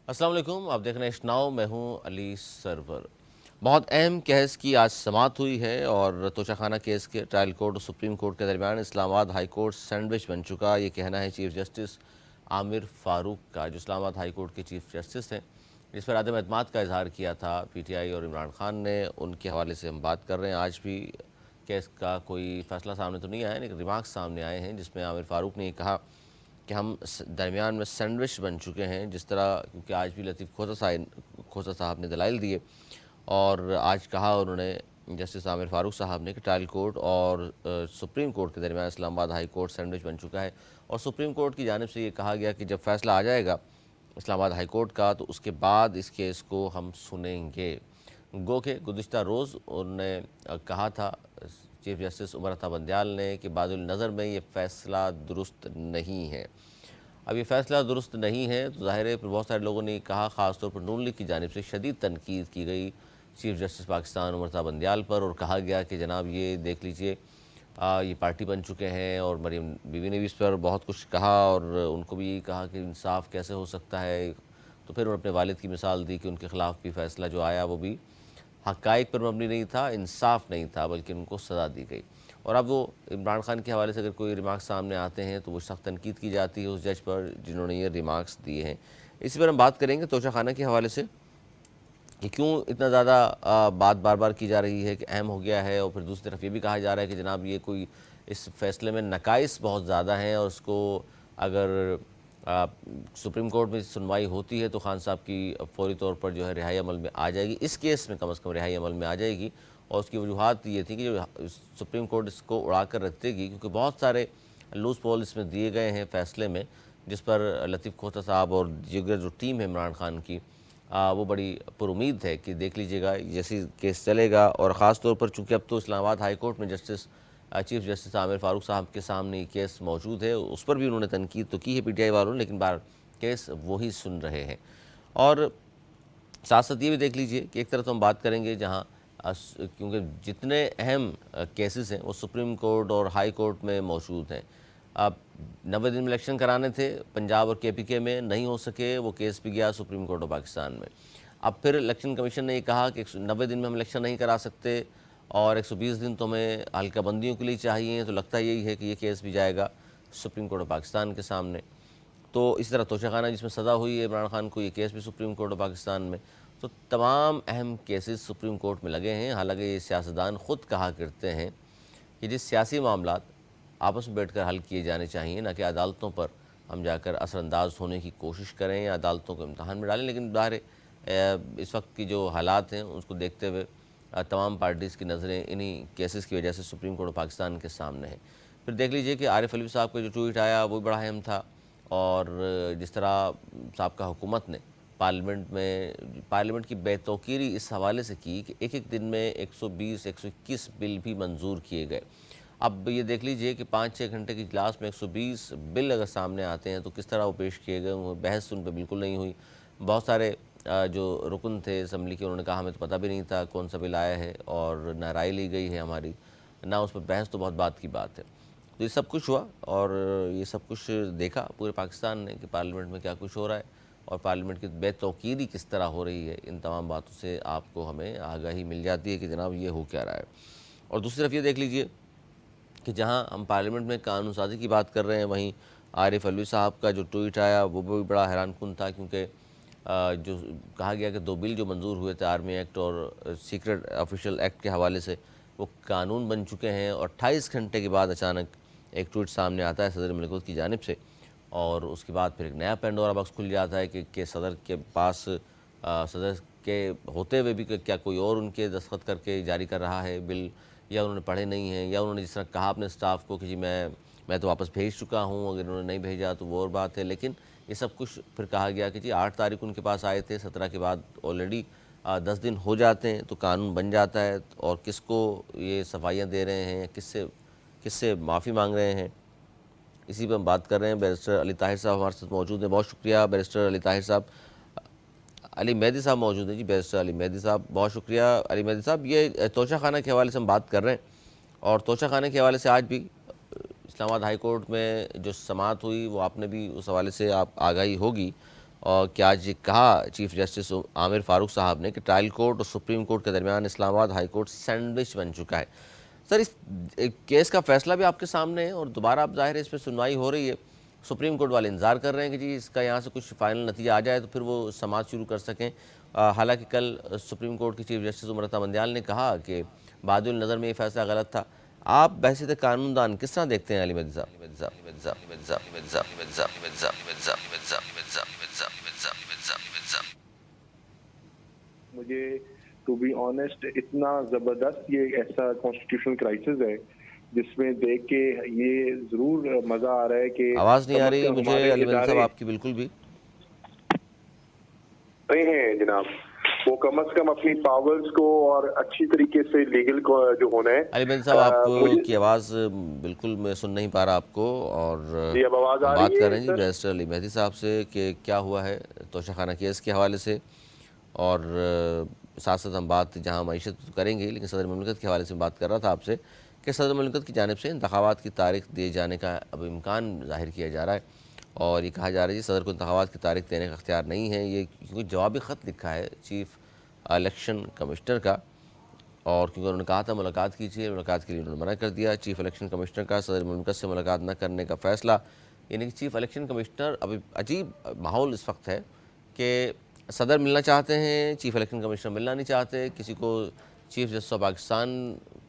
अस्सलाम वालेकुम, आप देख रहे हैं इश्नाव। मैं हूं अली सरवर। बहुत अहम केस की आज समाअत हुई है और तोशाखाना केस के ट्रायल कोर्ट और सुप्रीम कोर्ट के दरमियान इस्लामाबाद हाई कोर्ट सैंडविच बन चुका। ये कहना है चीफ जस्टिस आमिर फ़ारूक का, जो इस्लामाबाद हाई कोर्ट के चीफ जस्टिस हैं, जिस पर आदम एतमाद का इजहार किया था पीटीआई और इमरान खान ने। उनके हवाले से हम बात कर रहे हैं। आज भी केस का कोई फ़ैसला सामने तो नहीं आया, लेकिन रिमार्क्स सामने आए हैं जिसमें आमिर फ़ारूक ने ये कहा कि हम दरमियान में सैंडविच बन चुके हैं। जिस तरह, क्योंकि आज भी लतीफ़ खोसा साहब ने दलाइल दिए और आज कहा उन्होंने, जस्टिस आमिर फ़ारूक साहब ने, कि ट्रायल कोर्ट और सुप्रीम कोर्ट के दरमियान इस्लामाबाद हाई कोर्ट सैंडविच बन चुका है। और सुप्रीम कोर्ट की जानिब से ये कहा गया कि जब फ़ैसला आ जाएगा इस्लामाबाद हाई कोर्ट का तो उसके बाद इस केस को हम सुनेंगे। गो के गुज़िश्ता रोज़ उन्होंने कहा था चीफ जस्टिस उमर अता बंदयाल ने कि बादुल नज़र में ये फ़ैसला दुरुस्त नहीं है। अब ये फ़ैसला दुरुस्त नहीं है तो ज़ाहिर है फिर बहुत सारे लोगों ने कहा, ख़ास तौर पर नून लीग की जानिब से शदीद तनकीद की गई चीफ जस्टिस पाकिस्तान उमर अता बंदयाल पर, और कहा गया कि जनाब ये देख लीजिए, ये पार्टी बन चुके हैं। और मरीम बीवी ने भी इस पर बहुत कुछ कहा और उनको भी यही कहा कि इंसाफ कैसे हो सकता है। तो फिर उन्होंने अपने वालिद की मिसाल दी कि उनके ख़िलाफ़ भी फ़ैसला जो आया वो भी हक़ाइक़ पर मबनी नहीं था, इंसाफ नहीं था, बल्कि उनको सज़ा दी गई। और अब वो इमरान खान के हवाले से अगर कोई रिमार्क्स सामने आते हैं तो वो सख्त तनकीद की जाती है उस जज पर जिन्होंने ये रिमार्क्स दिए हैं। इसी पर हम बात करेंगे तोशाखाना के हवाले से कि क्यों इतना ज़्यादा बात बार बार की जा रही है कि अहम हो गया है, और फिर दूसरी तरफ ये भी कहा जा रहा है कि जनाब ये कोई इस फैसले में नकाइस बहुत ज़्यादा हैं और उसको अगर सुप्रीम कोर्ट में सुनवाई होती है तो खान साहब की फौरी तौर पर जो है रिहाई अमल में आ जाएगी। इस केस में कम से कम रिहाई अमल में आ जाएगी। और उसकी वजूहत ये थी कि जो सुप्रीम कोर्ट इसको उड़ा कर रख देगी, क्योंकि बहुत सारे लूज पोल इसमें दिए गए हैं फ़ैसले में, जिस पर लतीफ़ खोसा साहब और दीगर जो टीम है इमरान खान की, वो बड़ी पुरुमीद है कि देख लीजिएगा जैसे केस चलेगा। और ख़ास तौर पर चूँकि अब तो इस्लामाबाद हाई कोर्ट में चीफ जस्टिस आमिर फ़ारूक साहब के सामने ये केस मौजूद है, उस पर भी उन्होंने तनकीद तो की है पीटीआई वालों ने, लेकिन बार केस वही सुन रहे हैं। और साथ साथ ये भी देख लीजिए कि एक तरफ तो हम बात करेंगे जहाँ क्योंकि जितने अहम केसेस हैं वो सुप्रीम कोर्ट और हाई कोर्ट में मौजूद हैं। अब 90 दिन में इलेक्शन कराने थे पंजाब और केपीके में, नहीं हो सके, वो केस भी गया सुप्रीम कोर्ट ऑफ पाकिस्तान में। अब फिर इलेक्शन कमीशन ने ये कहा कि 90 दिन में हम इलेक्शन नहीं करा सकते और 120 दिन तो हमें हल्का बंदियों के लिए चाहिए, तो लगता यही है कि ये केस भी जाएगा सुप्रीम कोर्ट ऑफ पाकिस्तान के सामने। तो इसी तरह तोशाखाना जिसमें सज़ा हुई है इमरान खान को, ये केस भी सुप्रीम कोर्ट ऑफ पाकिस्तान में। तो तमाम अहम केसेस सुप्रीम कोर्ट में लगे हैं। हालांकि ये सियासतदान ख़ुद कहा करते हैं कि जिस सियासी मामलात आपस में बैठकर हल किए जाने चाहिए, ना कि अदालतों पर हम जाकर असरअंदाज होने की कोशिश करें या अदालतों को इम्तहान में डालें। लेकिन ज़ाहिर इस वक्त की जो हालात हैं उसको देखते हुए तमाम पार्टीज़ की नज़रें इन्हीं केसेस की वजह से सुप्रीम कोर्ट ऑफ पाकिस्तान के सामने है। फिर देख लीजिए कि आरिफ अलवी साहब का जो ट्वीट आया वो बड़ा अहम था। और जिस तरह साबका हुकूमत ने पार्लियामेंट की बेतौकीरी इस हवाले से की कि एक एक दिन में 120 121 बिल भी मंजूर किए गए। अब ये देख लीजिए कि 5-6 घंटे की इजलास में 120 बिल अगर सामने आते हैं तो किस तरह वो पेश किए गए, वो बहस उन पर बिल्कुल नहीं हुई। बहुत सारे जो रुकन थे असम्बली के, उन्होंने कहा हमें तो पता भी नहीं था कौन सा बिल आया है और ना राय ली गई है हमारी, ना उस पर बहस, तो बहुत बात की बात है। तो ये सब कुछ हुआ और ये सब कुछ देखा पूरे पाकिस्तान ने कि पार्लियामेंट में क्या कुछ हो रहा है और पार्लियामेंट की बेतौकीरी किस तरह हो रही है। इन तमाम बातों से आपको हमें आगाही मिल जाती है कि जनाब ये हो क्या रहा है। और दूसरी तरफ ये देख लीजिए कि जहाँ हम पार्लियामेंट में कानून साज़ी की बात कर रहे हैं, वहीं आरिफ अलवी साहब का जो ट्वीट आया वो भी बड़ा हैरानकुन था, क्योंकि जो कहा गया कि 2 बिल जो मंजूर हुए थे, आर्मी एक्ट और सीक्रेट ऑफिशियल एक्ट के हवाले से, वो कानून बन चुके हैं। और 28 घंटे के बाद अचानक एक ट्वीट सामने आता है सदर मलिकुत की जानिब से, और उसके बाद फिर एक नया पेंडोरा बॉक्स खुल जाता है कि सदर के पास सदर के होते हुए भी क्या कोई और उनके दस्तखत करके जारी कर रहा है बिल, या उन्होंने पढ़े नहीं हैं, या उन्होंने जिस तरह कहा अपने स्टाफ को कि जी मैं तो वापस भेज चुका हूँ, अगर उन्होंने नहीं भेजा तो वो और बात है। लेकिन ये सब कुछ फिर कहा गया कि जी 8 तारीख उनके पास आए थे, 17 के बाद ऑलरेडी 10 दिन हो जाते हैं तो कानून बन जाता है। और किसको ये सफाइयाँ दे रहे हैं, किससे किससे माफ़ी मांग रहे हैं, इसी पर हम बात कर रहे हैं। बैरिस्टर अली ताहिर साहब हमारे साथ मौजूद हैं, बहुत शुक्रिया बैरिस्टर अली ताहिर साहब। अली मेहदी साहब मौजूद हैं जी, बैरिस्टर अली मेहदी साहब, बहुत शुक्रिया अली मेहदी साहब। ये तोशाखाना के हवाले से हम बात कर रहे हैं और तोशाखाने के हवाले से आज भी इस्लामाबाद हाई कोर्ट में जो समाअत हुई वो आपने भी उस हवाले से आप आगाही होगी। और कि आज ये कहा चीफ जस्टिस आमिर फारूक साहब ने कि ट्रायल कोर्ट और सुप्रीम कोर्ट के दरमियान इस्लामाबाद हाई कोर्ट सैंडविच बन चुका है। सर, इस केस का फैसला भी आपके सामने है और दोबारा अब ज़ाहिर है इस पर सुनवाई हो रही है। सुप्रीम कोर्ट वाले इंतज़ार कर रहे हैं कि जी इसका यहाँ से कुछ फाइनल नतीजा आ जाए तो फिर वो समाप्त शुरू कर सकें। हालांकि कल सुप्रीम कोर्ट के चीफ जस्टिस उमरता मंडियाल ने कहा कि बादुल नज़र में ये फैसला गलत था। आप वैसे तो कानूनदान किस तरह देखते हैं अली मेहदी साहब? मुझे टू बी ऑनेस्ट इतना जबरदस्त ये ऐसा कॉन्स्टिट्यूशनल क्राइसिस है जिसमें देख के ये जरूर मजा आ रहा है कि आवाज़ नहीं आ रही मुझे अली मेहदी साहब आपकी बिल्कुल भी नहीं है जनाब। वो कम से कम अपनी पावर्स को और अच्छी तरीके से लीगल को जो होना है। अली मेहदी साहब आपकी आवाज़ बिल्कुल मैं सुन नहीं पा रहा आपको। और अब आवाज़ आ बात रही कर है रहे हैं जी बैरिस्टर अली मेहदी साहब से कि क्या हुआ है तोशाखाना केस के हवाले से, और साथ साथ हम बात जहाँ मईशत करेंगे लेकिन सदर मुमलिकत के हवाले से बात कर रहा था आपसे कि सदर मुमलिकत की जानिब से इंतखाबात की तारीख दिए जाने का अब इम्कान ज़ाहिर किया जा रहा है। और ये कहा जा रहा है जी सदर को इंतखाबात की तारीख देने का अख्तियार नहीं है। ये क्योंकि जवाबी ख़त लिखा है चीफ इलेक्शन कमिश्नर का, और क्योंकि उन्होंने कहा था मुलाकात कीजिए, मुलाकात के लिए उन्होंने मना कर दिया। चीफ इलेक्शन कमिश्नर का सदर मुमलिकत से मुलाकात न करने का फ़ैसला, यानी कि चीफ इलेक्शन कमिश्नर, अभी अजीब माहौल इस वक्त है कि सदर मिलना चाहते हैं, चीफ इलेक्शन कमिश्नर मिलना नहीं चाहते। किसी को चीफ जस्टिस ऑफ पाकिस्तान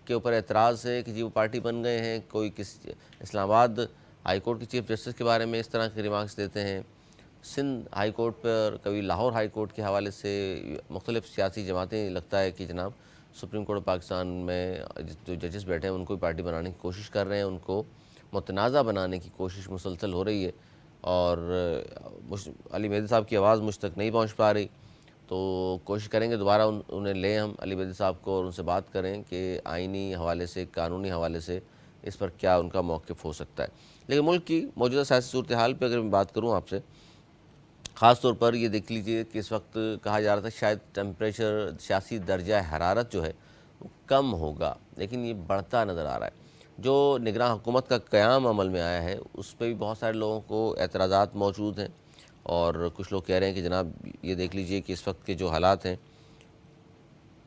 के ऊपर एतराज़ है कि जी वो पार्टी बन गए हैं, कोई किस इस्लामाबाद हाई कोर्ट के चीफ जस्टिस के बारे में इस तरह के रिमार्क्स देते हैं, सिंध हाई कोर्ट पर, कभी लाहौर हाई कोर्ट के हवाले से मुख्तलिफ सियासी जमातें लगता है कि जनाब सुप्रीम कोर्ट ऑफ पाकिस्तान में जो जजेस बैठे हैं उनको भी पार्टी बनाने की कोशिश कर रहे हैं, उनको मुतनाज़ा बनाने की कोशिश मुसलसल हो रही है। और अली मेहदी साहब की आवाज़ मुझ तक नहीं पहुंच पा रही, तो कोशिश करेंगे दोबारा उन्हें लें हम अली मेहदी साहब को और उनसे बात करें कि आइनी हवाले से, कानूनी हवाले से इस पर क्या उनका मौक़िफ़ हो सकता है। लेकिन मुल्क की मौजूदा सियासी सूरत हाल पर अगर मैं बात करूँ आपसे, ख़ास तौर पर ये देख लीजिए कि इस वक्त कहा जा रहा था शायद टेम्परेचर, सियासी दर्जा हरारत जो है वो कम होगा, लेकिन ये बढ़ता नज़र आ रहा है। जो निगरान हुकूमत का क़याम अमल में आया है उस पर भी बहुत सारे लोगों को एतराज़ात मौजूद हैं, और कुछ लोग कह रहे हैं कि जनाब ये देख लीजिए कि इस वक्त के जो हालात हैं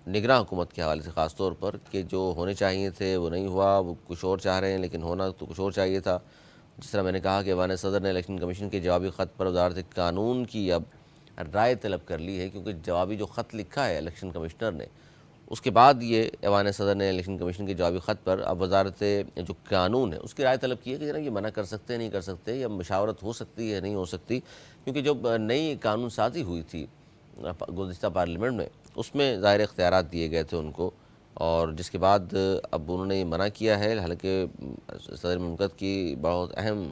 निगरान हुकूमत के हवाले से, ख़ास तौर पर कि जो होने चाहिए थे वो नहीं हुआ, वो कुछ और चाह रहे हैं लेकिन होना तो कुछ और चाहिए था। जिस तरह मैंने कहा कि ऐवान सदर ने इलेक्शन कमीशन के जवाबी ख़त पर वजारत कानून की अब राय तलब कर ली है, क्योंकि जवाबी जो ख़त लिखा है इलेक्शन कमिश्नर ने, उसके बाद ये ऐवान सदर ने इलेक्शन कमीशन के जवाबी ख़त पर अब वजारत जो कानून है उसकी राय तलब की है कि जनाब ये मना कर सकते हैं, नहीं कर सकते, या मशावरत हो सकती है नहीं हो सकती। क्योंकि जब नई कानून साज़ी हुई थी गुज़िश्ता पार्लियामेंट में, उसमें ज़ाहिर इख्तियारात दिए गए थे उनको, और जिसके बाद अब उन्होंने ये मना किया है। हालांकि सदर मुमलिकत की बहुत अहम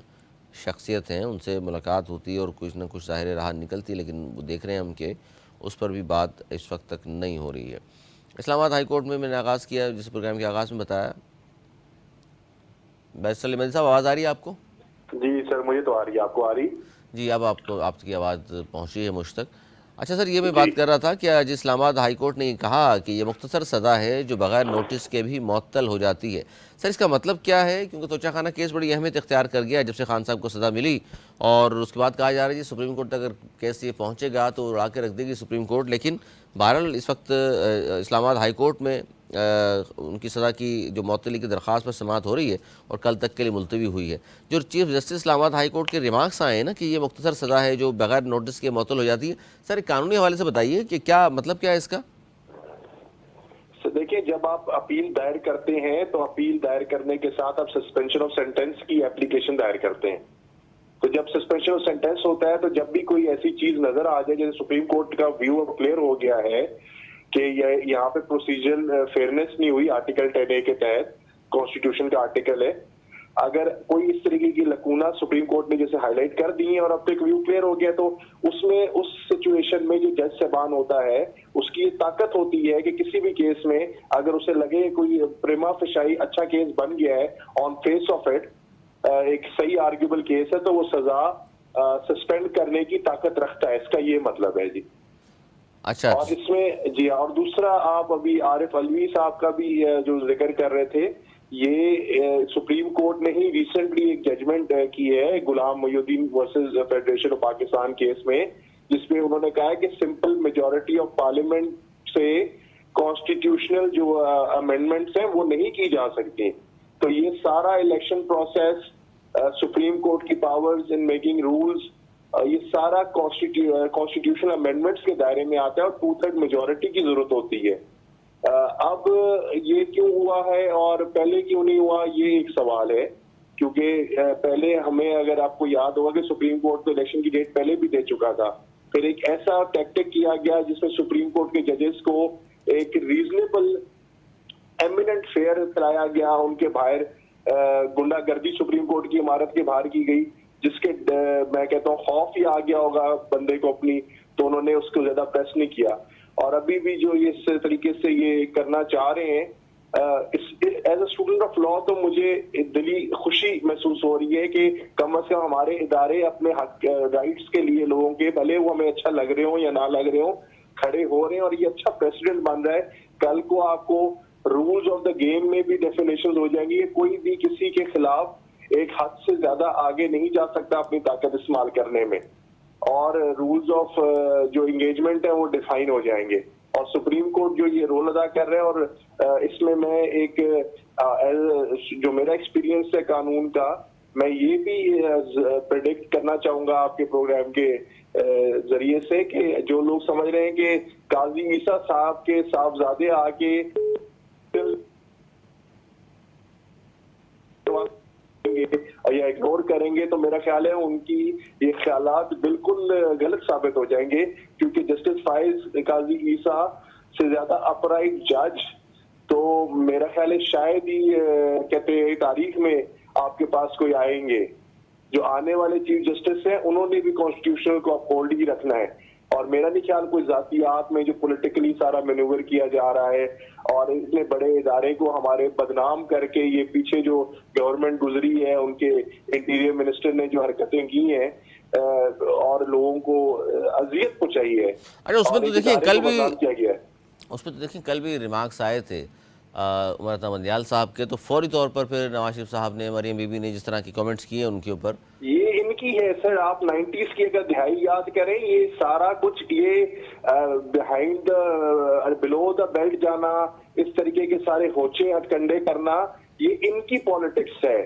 शख्सियत हैं, उनसे मुलाकात होती है और कुछ ना कुछ ज़ाहिर राह निकलती है, लेकिन वो देख रहे हैं हम कि उस पर भी बात इस वक्त तक नहीं हो रही है। इस्लामाबाद हाई कोर्ट में मैंने आगाज़ किया, जिस प्रोग्राम के आगाज़ में बताया। बैरिस्टर मेहदी साहब आवाज़ आ रही है आपको? जी सर, मुझे तो आ रही है, आपको आ रही? जी, अब आपको आपकी आवाज़ पहुँची है मुझ तक। अच्छा सर, ये मैं बात कर रहा था कि आज इस्लामाबाद हाई कोर्ट ने कहा कि ये मुख्तसर सज़ा है जो बग़ैर नोटिस के भी मुअत्तल हो जाती है। सर इसका मतलब क्या है? क्योंकि तोशाखाना केस बड़ी अहमियत इख्तियार कर गया जब से खान साहब को सज़ा मिली, और उसके बाद कहा जा रहा है जी सुप्रीम कोर्ट तक अगर केस ये पहुँचेगा तो उड़ा के रख देगी सुप्रीम कोर्ट। लेकिन बहरहाल इस वक्त इस्लामाबाद हाई कोर्ट में उनकी सज़ा की जो मुअत्तली की दरख्वास्त पर समाअत हो रही है और कल तक के लिए मुलतवी हुई है। जो chief justice Islamabad high court के रिमार्क्स आए हैं ना कि ये मुख्तसर सज़ा है जो बगैर नोटिस के मुअत्तल हो जाती है, सर कानूनी हवाले से बताइए कि क्या मतलब क्या है इसका? देखिए, जब आप अपील दायर करते हैं तो अपील दायर करने के साथ आप सस्पेंशन ऑफ सेंटेंस की एप्लीकेशन दायर करते हैं। तो जब सस्पेंशन ऑफ सेंटेंस होता है तो जब भी कोई ऐसी चीज नजर आ जाए, जैसे सुप्रीम कोर्ट का व्यू अब क्लियर हो गया है कि यहाँ पे प्रोसीजरल फेयरनेस नहीं हुई आर्टिकल 10A के तहत, कॉन्स्टिट्यूशन का आर्टिकल है, अगर कोई इस तरीके की लकूना सुप्रीम कोर्ट ने जैसे हाईलाइट कर दी है और अब तक व्यू क्लियर हो गया, तो उसमें उस सिचुएशन में जो जज साहबान होता है उसकी ये ताकत होती है कि किसी भी केस में अगर उसे लगे कोई प्रेमा फिशाई अच्छा केस बन गया है, ऑन फेस ऑफ इट एक सही आर्ग्यूबल केस है, तो वो सजा सस्पेंड करने की ताकत रखता है। इसका ये मतलब है जी। अच्छा, और इसमें जी, और दूसरा आप अभी आरिफ अलवी साहब का भी जो जिक्र कर रहे थे, ये सुप्रीम कोर्ट ने ही रिसेंटली एक जजमेंट की है Ghulam Mohiuddin versus federation of Pakistan case में, जिसमें उन्होंने कहा है कि सिंपल मेजॉरिटी ऑफ पार्लियामेंट से कॉन्स्टिट्यूशनल जो अमेंडमेंट्स हैं वो नहीं की जा सकती। तो ये सारा इलेक्शन प्रोसेस, सुप्रीम कोर्ट की पावर्स इन मेकिंग रूल्स, ये सारा कॉन्स्टिट्यूशनल अमेंडमेंट्स के दायरे में आता है और 2/3 मेजोरिटी की जरूरत होती है। अब ये क्यों हुआ है और पहले क्यों नहीं हुआ, ये एक सवाल है। क्योंकि पहले हमें, अगर आपको याद होगा कि सुप्रीम कोर्ट तो इलेक्शन की डेट पहले भी दे चुका था, फिर एक ऐसा टैक्टिक किया गया जिसमें सुप्रीम कोर्ट के जजेस को एक रीजनेबल एमिनेंट फेयर कराया गया, उनके बाहर गुंडागर्दी सुप्रीम कोर्ट की इमारत के बाहर की गई, जिसके मैं कहता हूँ खौफ ही आ गया होगा बंदे को अपनी, तो उन्होंने उसको ज्यादा प्रेस नहीं किया। और अभी भी जो ये इस तरीके से ये करना चाह रहे हैं, as a student of law तो मुझे दिली खुशी महसूस हो रही है कि कम से कम हमारे इदारे अपने हक राइट्स के लिए लोगों के, भले वो हमें अच्छा लग रहे हो या ना लग रहे हो, खड़े हो रहे हैं और ये अच्छा प्रेसिडेंट बन रहा है। कल को आपको रूल्स ऑफ द गेम में भी डेफिनेशन हो जाएंगी, कोई भी किसी के खिलाफ एक हद से ज्यादा आगे नहीं जा सकता अपनी ताकत इस्तेमाल करने में, और रूल्स ऑफ जो एंगेजमेंट है वो डिफाइन हो जाएंगे। और सुप्रीम कोर्ट जो ये रोल अदा कर रहे हैं, और इसमें मैं एक जो मेरा एक्सपीरियंस है कानून का, मैं ये भी प्रेडिक्ट करना चाहूंगा आपके प्रोग्राम के जरिए से कि जो लोग समझ रहे हैं कि काजी ईसा साहब के साहबजादे आके या इग्नोर करेंगे, तो मेरा ख्याल है उनकी ये ख्यालात बिल्कुल गलत साबित हो जाएंगे। क्योंकि जस्टिस फाइज काजी ईसा से ज्यादा अपराइट जज तो मेरा ख्याल है शायद ही कहते हैं तारीख में आपके पास कोई आएंगे। जो आने वाले चीफ जस्टिस हैं उन्होंने भी कॉन्स्टिट्यूशनल को अपहोल्ड ही रखना है, और मेरा नहीं ख्याल कोई जातियात में जो पॉलिटिकली सारा मैन्यूवर किया जा रहा है और इतने बड़े इदारे को हमारे बदनाम करके ये पीछे जो गवर्नमेंट गुजरी है उनके इंटीरियर मिनिस्टर ने जो हरकतें की हैं और लोगों को अजियत पहुंचाई है। अरे उसमें तो देखिए कल भी किया गया है, उसमें तो देखिए कल भी रिमार्क्स आए थे उमर अता बंदियाल साहब के, तो फौरी तौर पर फिर नवाज शरीफ साहब ने, मरियम बीबी ने जिस तरह के कमेंट्स किए उनके ऊपर, ये इनकी है सर। आप 90s की अगर दिहाई याद करें, ये सारा कुछ ये बिहाइंड बिलो द बेल्ट जाना, इस तरीके के सारे होचे हथकंडे करना, ये इनकी पॉलिटिक्स है,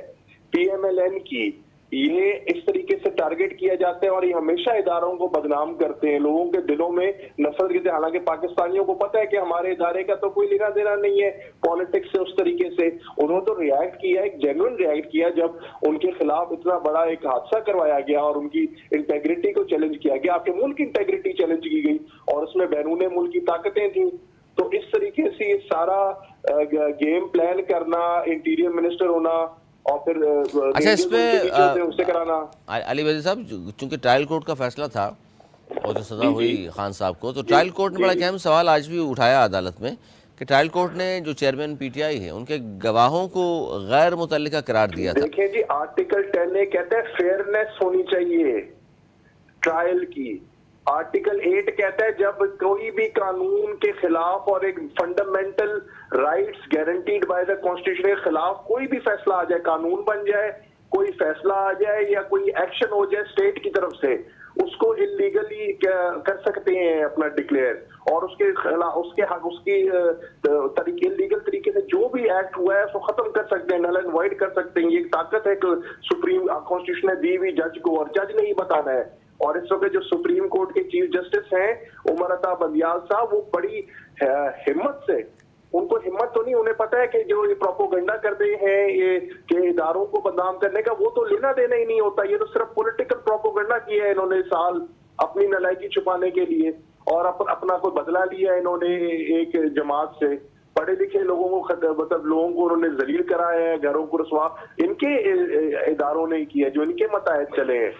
PMLN की। ये इस तरीके से टारगेट किया जाता है और ये हमेशा इदारों को बदनाम करते हैं, लोगों के दिलों में नफरत गिरते हैं। हालांकि पाकिस्तानियों को पता है कि हमारे इदारे का तो कोई लेना देना नहीं है पॉलिटिक्स से। उस तरीके से उन्होंने तो रिएक्ट किया, एक जेन्युइन रिएक्ट किया जब उनके खिलाफ इतना बड़ा एक हादसा करवाया गया और उनकी इंटेग्रिटी को चैलेंज किया गया, आपके मुल्क की इंटेग्रिटी चैलेंज की गई और उसमें बैरून मुल्क की ताकतें थी। तो इस तरीके से ये सारा गेम प्लान करना, इंटीरियर मिनिस्टर होना और फिर अच्छा इस पे उससे कराना। अली वजीर साहब, चूंकि ट्रायल कोर्ट का फैसला था और जो सज़ा हुई खान साहब को, तो ट्रायल कोर्ट ने बड़ा अहम सवाल आज भी उठाया अदालत में कि ट्रायल कोर्ट ने जो चेयरमैन PTI है उनके गवाहों को गैर मुतल्लिका करार दिया था। देखिए जी, आर्टिकल 10 कहते हैं फेयरनेस होनी चाहिए ट्रायल की। आर्टिकल 8 कहता है जब कोई भी कानून के खिलाफ और एक fundamental rights guaranteed by the constitution के खिलाफ कोई भी फैसला आ जाए, कानून बन जाए, कोई फैसला आ जाए या कोई एक्शन हो जाए स्टेट की तरफ से, उसको इलीगली कर सकते हैं अपना डिक्लेयर, और उसके खिलाफ उसके हक उसकी तरीके लीगल तरीके से जो भी एक्ट हुआ है उसको खत्म कर सकते हैं, नल एंड वॉइड कर सकते हैं। ये एक ताकत है सुप्रीम कॉन्स्टिट्यूशन ने दी हुई जज को, और जज ने ही बताना है। और इस वक्त जो सुप्रीम कोर्ट के चीफ जस्टिस हैं उमर अता बंदियाल साहब, वो बड़ी हिम्मत से, उनको हिम्मत तो नहीं, उन्हें पता है कि जो ये प्रोपोगंडा करते हैं ये के इदारों को बदनाम करने का, वो तो लेना देना ही नहीं होता। ये तो सिर्फ पॉलिटिकल प्रोपोगंडा किया है इन्होंने साल अपनी नालायकी छुपाने के लिए, और अपना कोई बदला लिया इन्होंने एक जमात से। पढ़े लिखे लोगों को मतलब लोगों को उन्होंने जलील कराया है, घरों को रसवा इनके इदारों ने किया जो इनके मताहत चले हैं।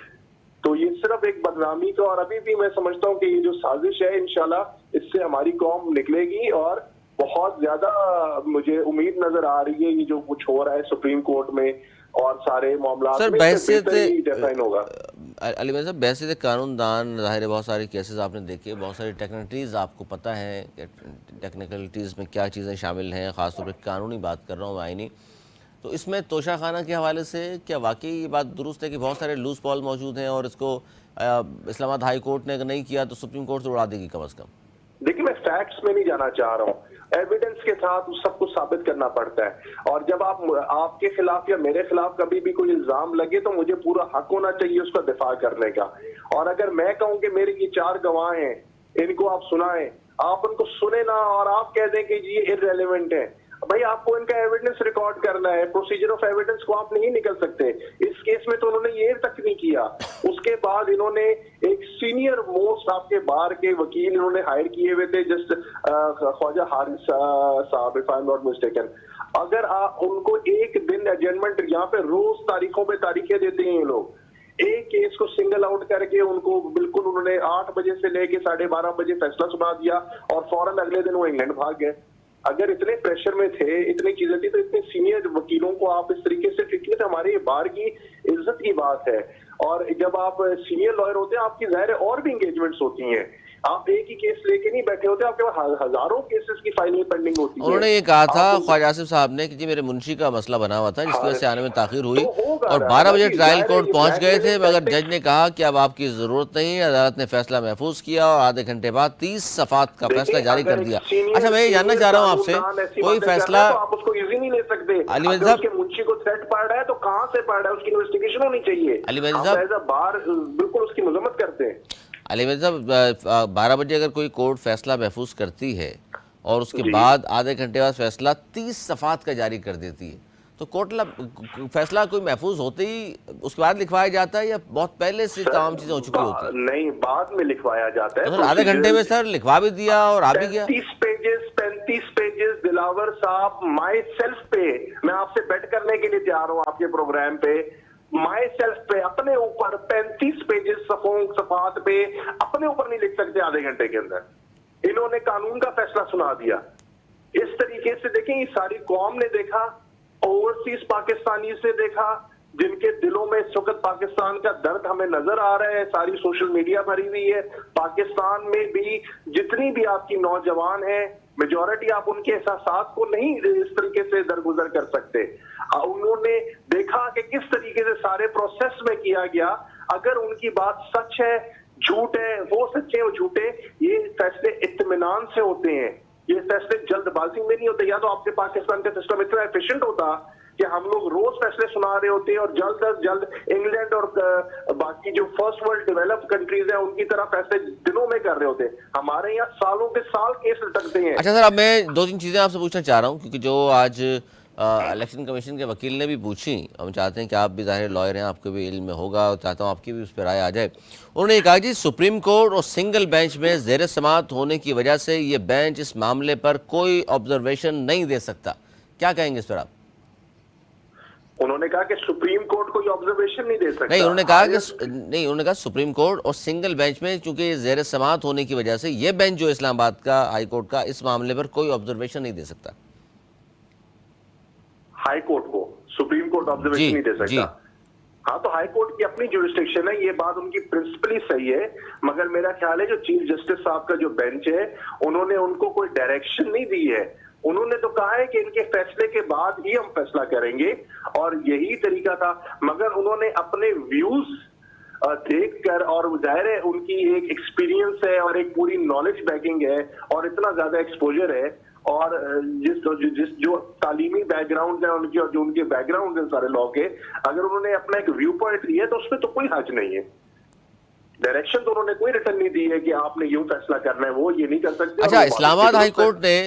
तो ये सिर्फ एक बदनामी का, और अभी भी मैं समझता हूँ कि ये जो साजिश है इंशाल्लाह इससे हमारी कौम निकलेगी, और बहुत ज्यादा मुझे उम्मीद नजर आ रही है ये जो कुछ हो रहा है सुप्रीम कोर्ट में और सारे मामला में डिफाइन होगा। अली साहब, बहसीत कानूनदान, जाहिर है बहुत सारे केसेस आपने देखे, बहुत सारी टेक्निकलिटीज़ आपको पता है, टेक्निकलिटीज़ में क्या चीज़ें शामिल हैं, ख़ासतौर पर कानूनी बात कर रहा हूँ, आईनी। तो इसमें तोशाखाना के हवाले से क्या वाकई ये बात दुरुस्त है कि बहुत सारे लूज बॉल मौजूद हैं और इसको इस्लामाबाद हाई कोर्ट ने अगर नहीं किया तो सुप्रीम कोर्ट तो उड़ा देगी कम अज़ कम। देखिए, मैं फैक्ट्स में नहीं जाना चाह रहा हूँ, एविडेंस के साथ सब कुछ साबित करना पड़ता है। और जब आपके खिलाफ या मेरे खिलाफ कभी भी कोई इल्जाम लगे तो मुझे पूरा हक होना चाहिए उसका दिफा करने का। और अगर मैं कहूं कि मेरे ये 4 गवाह हैं, इनको आप सुनाएं, आप उनको सुने ना और आप कह दें कि ये इररेलेवेंट है, भाई आपको इनका एविडेंस रिकॉर्ड करना है, प्रोसीजर ऑफ एविडेंस को आप नहीं निकल सकते। इस केस में तो उन्होंने ये तक नहीं किया। उसके बाद इन्होंने एक सीनियर मोस्ट आपके बार के वकील इन्होंने हायर किए हुए थे, जस्ट ख्वाजा हारिस साहब, if I am not mistaken. अगर उनको एक दिन एडजमेंट, यहाँ पे रोज तारीखों पे तारीखें देते हैं ये लोग, एक केस को सिंगल आउट करके उनको बिल्कुल उन्होंने 8 बजे से लेके 12:30 बजे फैसला सुना दिया और फौरन अगले दिन वो इंग्लैंड भाग गए। अगर इतने प्रेशर में थे, इतनी चीजें थी, तो इतने सीनियर वकीलों को आप इस तरीके से ट्रीट किए, तो हमारे बार की इज्जत की बात है। और जब आप सीनियर लॉयर होते हैं, आपकी जाहिर है और भी एंगेजमेंट्स होती हैं, आप एक ही केस लेके नहीं बैठे होते, आपके पास हजारों केसेस की फाइलिंग पेंडिंग होती है। उन्होंने ये कहा था ख्वाजा आसिफ साहब ने कि जी मेरे मुंशी का मसला बना हुआ था जिसकी वजह से आने में ताखिर हुई और 12 बजे ट्रायल कोर्ट पहुंच गए थे, मगर जज ने कहा कि अब आपकी जरूरत नहीं है। अदालत ने फैसला महफूज किया और आधे घंटे बाद 30 सफ़ात का फैसला जारी कर दिया। अच्छा, मैं ये जानना चाह रहा हूँ आपसे, कोई फैसला आप उसको इजी नहीं ले सकते। अली वज़ीर अगर साहब, उसके मुंशी को थ्रेट पड़ रहा है तो कहां से पड़ रहा है, उसकी इन्वेस्टिगेशन होनी चाहिए। अली वज़ीर हम साहब, एज अ बार बिल्कुल उसकी मजम्मत करते हैं। अली वज़ीर साहब, 12 बजे अगर कोई कोर्ट फैसला महफूज करती है और उसके जी। बाद आधे घंटे बाद फैसला 30 सफ़ात का जारी कर देती है, तो कोर्ट फैसला कोई महफूज होते ही उसके बाद लिखवाया जाता है या बहुत पहले से तमाम चीज़ें हो चुकी होती है? नहीं, बाद में लिखवाया जाता है। तो सर आधे घंटे में सर लिखवा भी दिया और आ भी गया। 35 पेजेस दिलावर साहब, माई सेल्फ पे, मैं आपसे बेट करने के लिए तैयार हूं आपके प्रोग्राम पे, माई सेल्फ पे, अपने ऊपर 35 पेजेस सफात पे अपने ऊपर नहीं लिख सकते आधे घंटे के अंदर। इन्होंने कानून का फैसला सुना दिया। इस तरीके से देखें, ये सारी कौम ने देखा, ओवरसीज पाकिस्तानी से देखा, जिनके दिलों में इस वक्त पाकिस्तान का दर्द हमें नजर आ रहा है, सारी सोशल मीडिया भरी हुई है। पाकिस्तान में भी जितनी भी आपकी नौजवान है, मेजॉरिटी आप उनके एहसास को नहीं इस तरीके से दरगुजर कर सकते। उन्होंने देखा कि किस तरीके से सारे प्रोसेस में किया गया। अगर उनकी बात सच है, झूठ है, वो सच्चे और झूठे, ये फैसले इत्मीनान से होते हैं, ये फैसले जल्दबाजी में नहीं होते। या तो आपके पाकिस्तान का सिस्टम इतना एफिशिएंट होता कि हम लोग रोज फैसले सुना रहे होते और जल्द अज जल्द इंग्लैंड और बाकी जो फर्स्ट वर्ल्ड डेवलप्ड कंट्रीज हैं उनकी तरह फैसले दिनों में कर रहे होते। हमारे यहाँ सालों के साल केस लटकते हैं। अच्छा सर, अब मैं 2-3 चीज़ें आपसे पूछना चाह रहा हूँ क्योंकि जो आज इलेक्शन कमीशन के वकील ने भी पूछी, हम चाहते हैं कि आप भी ज़ाहिर लॉयर हैं, आपको भी इल्म होगा और चाहता हूँ आपकी भी उस पर राय आ जाए। उन्होंने कहा जी सुप्रीम कोर्ट और सिंगल बेंच में ज़ेर समाअत होने की वजह से ये बेंच इस मामले पर कोई ऑब्जर्वेशन नहीं दे सकता। क्या कहेंगे इस पर आप? उन्होंने कहा कि सुप्रीम कोर्ट कोई ऑब्जर्वेशन नहीं दे सकता। नहीं, उन्होंने कहा सुप्रीम कोर्ट और सिंगल बेंच में चूंकि ज़ेर समाअत होने की वजह से ये बेंच जो इस्लामाबाद का हाई कोर्ट का इस मामले पर कोई ऑब्जर्वेशन नहीं दे सकता। हाई कोर्ट को सुप्रीम कोर्ट ऑब्जर्वेशन नहीं दे सकता। हाँ, तो हाई कोर्ट की अपनी जुरिस्डिक्शन है, ये बात उनकी प्रिंसिपली सही है, मगर मेरा ख्याल है जो चीफ जस्टिस साहब का जो बेंच है, उन्होंने उनको कोई डायरेक्शन नहीं दी है। उन्होंने तो कहा है कि इनके फैसले के बाद ही हम फैसला करेंगे और यही तरीका था। मगर उन्होंने अपने व्यूज देखकर, और जाहिर है उनकी एक एक्सपीरियंस है और एक पूरी नॉलेज बैकिंग है और इतना ज्यादा एक्सपोजर है, और जिस जो तालीमी बैकग्राउंड है उनकी और जो उनके बैकग्राउंड है सारे लॉ के, अगर उन्होंने अपना एक व्यू पॉइंट लिया तो उसमें तो कोई हर्ज नहीं है। डायरेक्शन तो उन्होंने कोई रिटर्न नहीं दी है कि आपने यूं फैसला करना है, वो ये नहीं कर सकते। अच्छा, इस्लामाबाद हाई कोर्ट ने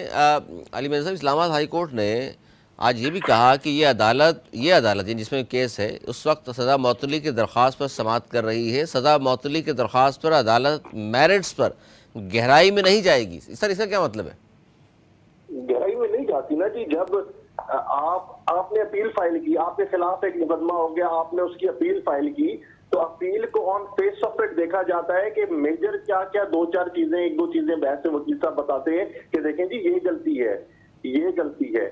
अली मिर्ज़ा साहब, इस्लामाबाद हाई कोर्ट ने आज ये भी कहा कि ये अदालत जिसमें केस है उस वक्त सज़ा मअतली की दरख्वास्त पर समाअत कर रही है। सज़ा मअतली की दरख्वास्त पर अदालत मेरिट्स पर गहराई में नहीं जाएगी। सर इसका क्या मतलब है? गहराई में नहीं जाती ना जी। जब आपने अपील फाइल की, आपके खिलाफ एक मुकदमा हो गया, आपने उसकी अपील फाइल की, तो अपील को ऑन फेस ऑफ इट देखा जाता है कि मेजर क्या क्या 2-4 चीजें, 1-2 चीजें बहस से वकील साहब बताते हैं कि देखें जी ये गलती है, ये गलती है,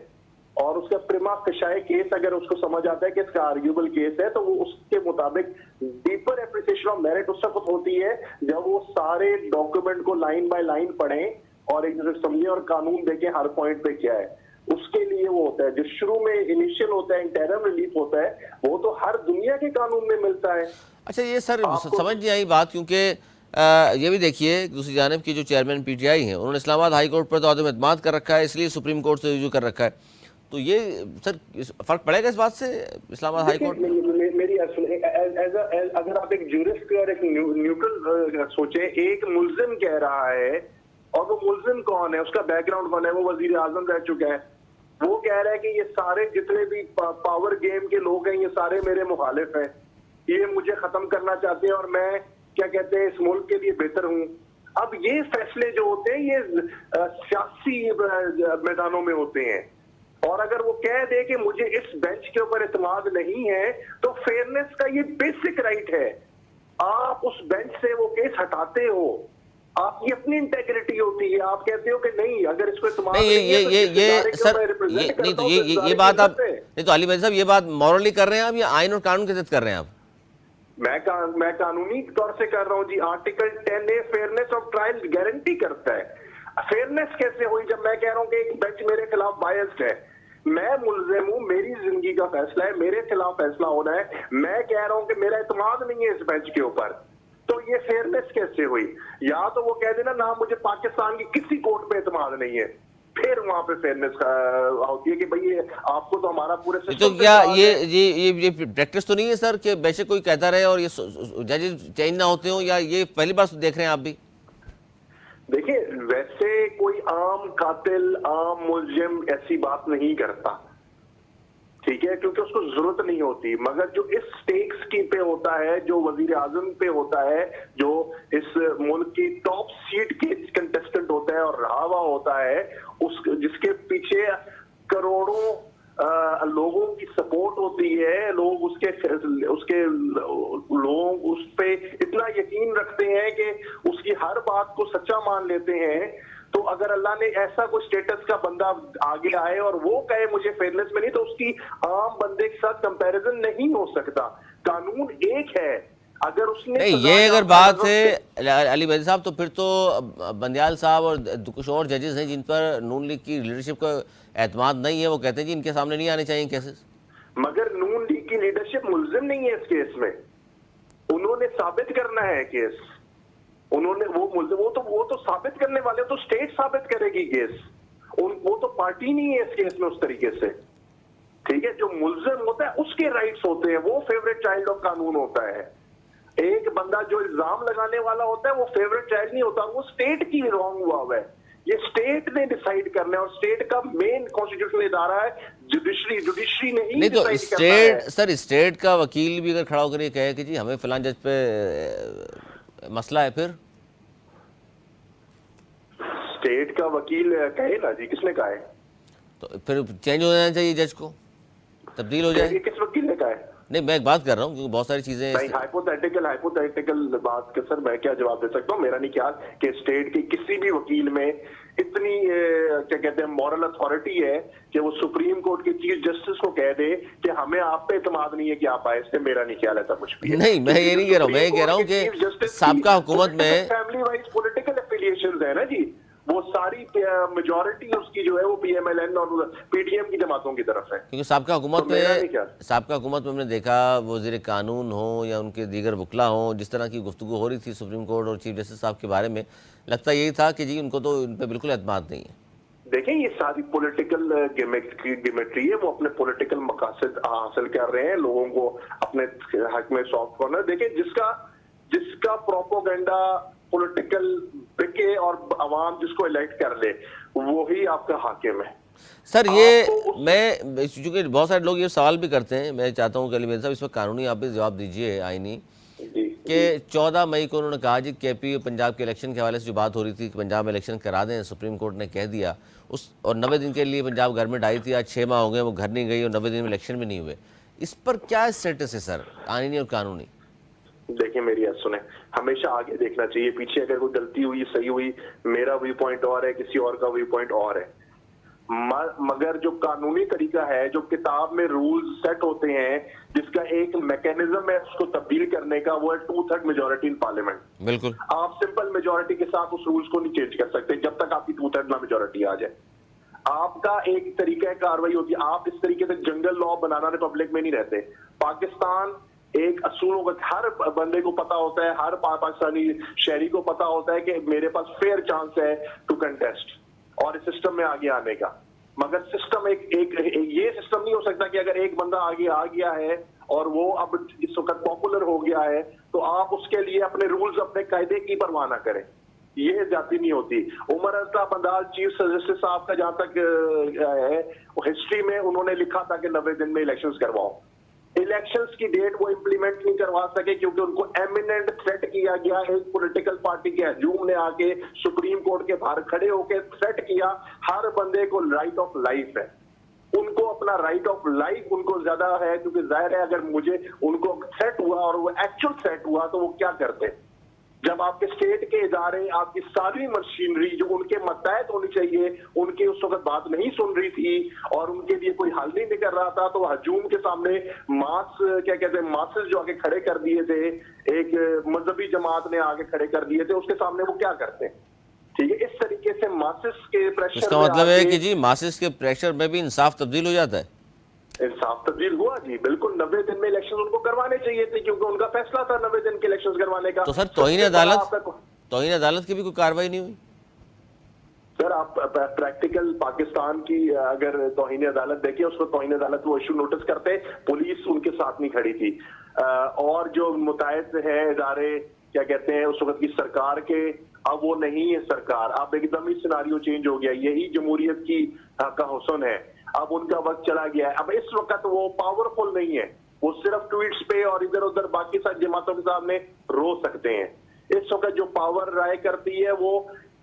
और उसका प्रिमा फेशाई केस अगर उसको समझ आता है कि इसका आर्ग्यूबल केस है तो वो उसके मुताबिक डीपर एप्रिसिएशन ऑफ मेरिट उस वक्त होती है जब वो सारे डॉक्यूमेंट को लाइन बाय लाइन पढ़ें और एक दूसरे समझें और कानून देखें हर पॉइंट पे क्या है। उसके लिए वो होता है जो शुरू में इनिशियल होता है, इंटरम रिलीफ होता है, वो तो हर दुनिया के कानून में मिलता है। अच्छा ये सर आपको समझ नहीं आई बात, क्योंकि ये भी देखिए दूसरी जानिब की जो चेयरमैन पीटीआई हैं उन्होंने इस्लामाबाद हाई कोर्ट पर तो आदम एतमाद कर रखा है, इसलिए सुप्रीम कोर्ट से रिव्यू कर रखा है। तो ये सर फ़र्क पड़ेगा इस बात से इस्लामाबाद हाई देखिए, कोर्ट में? मेरी अगर आप एक ज्यूरिस्ट और एक न्यूट्रल सोचें, एक मुल्जिम कह रहा है, और वो मुल्जिम कौन है, उसका बैकग्राउंड कौन है, वो वजीर आजम रह चुका है, वो कह रहा है कि ये सारे जितने भी पावर गेम के लोग हैं ये सारे मेरे मुखालिफ हैं, ये मुझे खत्म करना चाहते हैं और मैं क्या कहते हैं इस मुल्क के लिए बेहतर हूं। अब ये फैसले जो होते हैं ये सियासी मैदानों में होते हैं, और अगर वो कह दे कि मुझे इस बेंच के ऊपर इत्मीनान नहीं है, तो फेयरनेस का ये बेसिक राइट है, आप उस बेंच से वो केस हटाते हो, आपकी अपनी इंटेग्रिटी होती है, आप कहते हो कि नहीं अगर इसको इत्मीनान नहीं नहीं है तो इस ये इदारे को सर मैं रिप्रेजेंट ये नहीं करता तो हूं, तो इस ये इदारे बात की आप इज्जत है। नहीं तो अली मेहदी साहब ये बात मॉरली कर रहे हैं आप या आइन और कानून के तहत कर रहे हैं आप? मैं कानूनी तौर से कर रहा हूं जी। Article 10A fairness of trial guarantee करता है। फेयरनेस कैसे हुई जब मैं कह रहा हूं कि एक बेंच मेरे खिलाफ बायस्ड है, मैं मुल्जिम हूं, मेरी जिंदगी का फैसला है, मेरे खिलाफ फैसला होना है, मैं कह रहा हूं कि मेरा इत्मीनान नहीं है इस बेंच के ऊपर, तो ये फेयरनेस कैसे हुई? या तो वो कह देना ना मुझे पाकिस्तान की किसी कोर्ट पे इत्मीनान नहीं है, फिर वहां पे फेयरनेस होती है कि भाई आपको तो हमारा पूरे तो सिस्टम क्या पे ये प्रैक्टिस तो नहीं है सर कि बेशक कोई कहता रहे और ये जजेस चेंज ना होते हो, या ये पहली बार देख रहे हैं आप भी? देखिए, वैसे कोई आम कातिल आम मुलजिम ऐसी बात नहीं करता, ठीक है, क्योंकि उसको जरूरत नहीं होती, मगर जो इस स्टेक्स की पे होता है, जो वजीर आजम पे होता है, जो इस मुल्क की टॉप सीट के कंटेस्टेंट होता है और रहा हुआ होता है, उस जिसके पीछे करोड़ों लोगों की सपोर्ट होती है, लोग उसके लोग उस पे इतना यकीन रखते हैं कि उसकी हर बात को सच्चा मान लेते हैं, तो अगर अल्लाह ने ऐसा कोई स्टेटस का बंदा आगे आए और वो कहे मुझे फेयरनेस में नहीं, तो उसकी आम बंदे के साथ कंपैरिजन नहीं हो सकता। कानून एक है, अगर उसने नहीं ये अगर बात है अली मेहदी साहब, तो फिर तो बंदियाल साहब और कुछ और जजेस हैं जिन पर नून लीग की लीडरशिप का एतमाद नहीं है, वो कहते हैं जी इनके सामने नहीं आने चाहिए केसेस। मगर नून लीग की लीडरशिप मुल्जिम नहीं है इस केस में, उन्होंने साबित करना है केस, उन्होंने वो तो साबित करने वाले, तो स्टेट साबित करेगी केस, वो तो पार्टी नहीं है इस केस में उस तरीके से, ठीक है। जो मुल्जिम होता है उसके राइट्स होते हैं, वो फेवरेट चाइल्ड ऑफ कानून होता है। एक बंदा जो इल्जाम लगाने वाला होता है वो फेवरेट चाइल्ड नहीं होता, वो स्टेट की रॉन्ग हुआ है, ये स्टेट ने डिसाइड करना है, और स्टेट का मेन कॉन्स्टिट्यूशनल इदारा है जुडिशरी ने ही नहीं तो डिसाइड करना है। सर स्टेट का वकील भी अगर खड़ा होकर ये कहे कि जी हमें फलां जज पे मसला है, फिर स्टेट का वकील कहे ना जी, किसने कहा है? तो फिर चेंज हो जाना चाहिए, जज को तब्दील हो जाए। किस वकील ने कहा है? नहीं मैं एक बात कर रहा हूँ क्योंकि बहुत सारी चीज़ें नहीं, हाइपोथेटिकल बात का सर मैं क्या जवाब दे सकता हूँ। मेरा नहीं ख्याल कि स्टेट के किसी भी वकील में इतनी क्या कहते हैं मॉरल अथॉरिटी है कि वो सुप्रीम कोर्ट के चीफ जस्टिस को कह दे कि हमें आप पे इत्मीनान नहीं है कि आप आए, इससे मेरा नहीं ख्याल ऐसा कुछ भी है। नहीं मैं ये नहीं कह रहा हूँ, मैं ये कह रहा हूँ कि साबका हुकूमत में फैमिली वाइज पॉलिटिकल एफिलिएशंस है ना जी, वो सारी मेजॉरिटी उसकी जो है वो पीएमएलएन और पीडीएम की जमातों की तरफ है, क्योंकि साबका हुकूमत में हमने देखा वज़ीर कानून हो या उनके दीगर वकला हो, जिस तरह की गुफ्तगू हो रही थी सुप्रीम कोर्ट और चीफ जस्टिस साहब के बारे में, लगता यही था कि जी उनको तो इन पर बिल्कुल एतमाद नहीं है। देखें, ये सारी पॉलिटिकल गिमेट्री है, वो अपने पॉलिटिकल मकासद हासिल कर रहे हैं, लोगों को अपने हक में सॉफ्ट कॉर्नर। देखें, जिसका प्रोपोगंडा पॉलिटिकल बिके और अवाम जिसको इलेक्ट कर ले वही आपका हाकिम है। सर ये मैं चूंकि बहुत सारे लोग ये सवाल भी करते हैं, मैं चाहता हूँ कि अली मेहदी साहब इस पर कानूनी आप भी जवाब दीजिए आईनी, कि 14 मई को उन्होंने कहा जी केपी पंजाब के इलेक्शन के हवाले से जो बात हो रही थी कि पंजाब में इलेक्शन करा दें, सुप्रीम कोर्ट ने कह दिया उस, और 90 दिन के लिए पंजाब गवर्नमेंट आई थी, आज 6 माह हो गए वो घर नहीं गई और 90 दिन में इलेक्शन भी नहीं हुए, इस पर क्या स्टेटस है सर आईनी और कानूनी? देखिए, मेरी बात सुने, हमेशा आगे देखना चाहिए, पीछे अगर कोई गलती हुई सही हुई, मेरा व्यू पॉइंट और है, किसी और का व्यू पॉइंट और है, मगर जो कानूनी तरीका है, जो किताब में रूल्स सेट होते हैं, जिसका एक मैकेनिज्म है उसको तब्दील करने का, वो है 2/3 मेजोरिटी इन पार्लियामेंट। बिल्कुल, आप सिंपल मेजोरिटी के साथ उस रूल्स को नहीं चेंज कर सकते जब तक आपकी 2/3 ना मेजोरिटी आ जाए। आपका एक तरीका कार्रवाई होती है, आप इस तरीके से जंगल लॉ बनाना रिपब्लिक में नहीं रहते। पाकिस्तान एक असूलों का हर बंदे को पता होता है, हर पाकिस्तानी शहरी को पता होता है कि मेरे पास फेयर चांस है टू कंटेस्ट और इस सिस्टम में आगे आने का। मगर सिस्टम ये सिस्टम नहीं हो सकता कि अगर एक बंदा आगे आ गया है और वो अब इस वक्त पॉपुलर हो गया है तो आप उसके लिए अपने रूल्स, अपने कायदे की परवाह ना करें। ये जाती नहीं होती। उमर अल्ताफ बंदाल चीफ सजेस्टर साहब का जहां तक है, हिस्ट्री में उन्होंने लिखा था कि 90 दिन में इलेक्शंस करवाओ। इलेक्शंस की डेट वो इंप्लीमेंट नहीं करवा सके क्योंकि उनको एमिनेंट थ्रेट किया गया। एक पॉलिटिकल पार्टी के हजूम ने आके सुप्रीम कोर्ट के बाहर खड़े होकर थ्रेट किया। हर बंदे को राइट ऑफ लाइफ है, उनको अपना राइट ऑफ लाइफ उनको ज्यादा है, क्योंकि जाहिर है अगर मुझे उनको थ्रेट हुआ और वो एक्चुअल थ्रेट हुआ तो वो क्या करते। जब आपके स्टेट के इदारे, आपकी सारी मशीनरी जो उनके मतहत होनी चाहिए, उनकी उस वक्त बात नहीं सुन रही थी और उनके लिए कोई हल नहीं निकल रहा था, तो हजूम के सामने क्या कहते हैं, मासेस जो आके खड़े कर दिए थे, एक मजहबी जमात ने आके खड़े कर दिए थे, उसके सामने वो क्या करते हैं। ठीक है, इस तरीके से मासेस के प्रेशर, इसका मतलब है कि जी मासेस के प्रेशर में भी इंसाफ तब्दील हो जाता है। इंसाफ तब्दील हुआ जी, बिल्कुल। 90 दिन में इलेक्शन उनको करवाने चाहिए थे क्योंकि उनका फैसला था 90 दिन के इलेक्शन करवाने का। तो सर तौहीन अदालत की भी कोई कार्रवाई नहीं हुई? सर आप प्रैक्टिकल पाकिस्तान की अगर तौहीन अदालत देखिए, उसको तौहीन अदालत वो इशू नोटिस करते, पुलिस उनके साथ नहीं खड़ी थी। और जो मुताहिद है इदारे, क्या कहते हैं, उस वक्त की सरकार के, अब वो नहीं है सरकार, अब एकदम ही सिनारियो चेंज हो गया। यही जमहूरियत की का हुस्न है। अब उनका वक्त चला गया है। अब इस वक्त वो पावरफुल नहीं है, वो सिर्फ ट्वीट्स पे और इधर उधर बाकी सारी जमातों के सामने रो सकते हैं। इस वक्त जो पावर राय करती है वो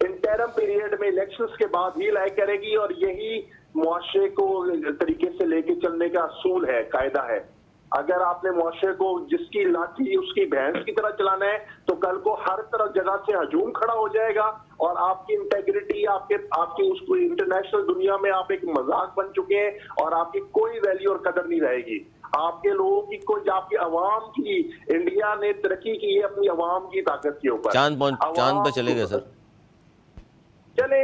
इंटरम पीरियड में इलेक्शंस के बाद ही राय करेगी, और यही मुआशरे को तरीके से लेके चलने का असूल है, कायदा है। अगर आपने मुआशरे को जिसकी लाठी उसकी भैंस की तरह चलाना है तो कल को हर तरफ जगह से हजूम खड़ा हो जाएगा और आपकी इंटेग्रिटी, आपकी उसको इंटरनेशनल दुनिया में आप एक मजाक बन चुके हैं और आपकी कोई वैल्यू और कदर नहीं रहेगी। आपके लोगों की कोई, आपकी अवाम की, इंडिया ने तरक्की की है अपनी अवाम की ताकत के ऊपर। चांद पे चले गए सर, चले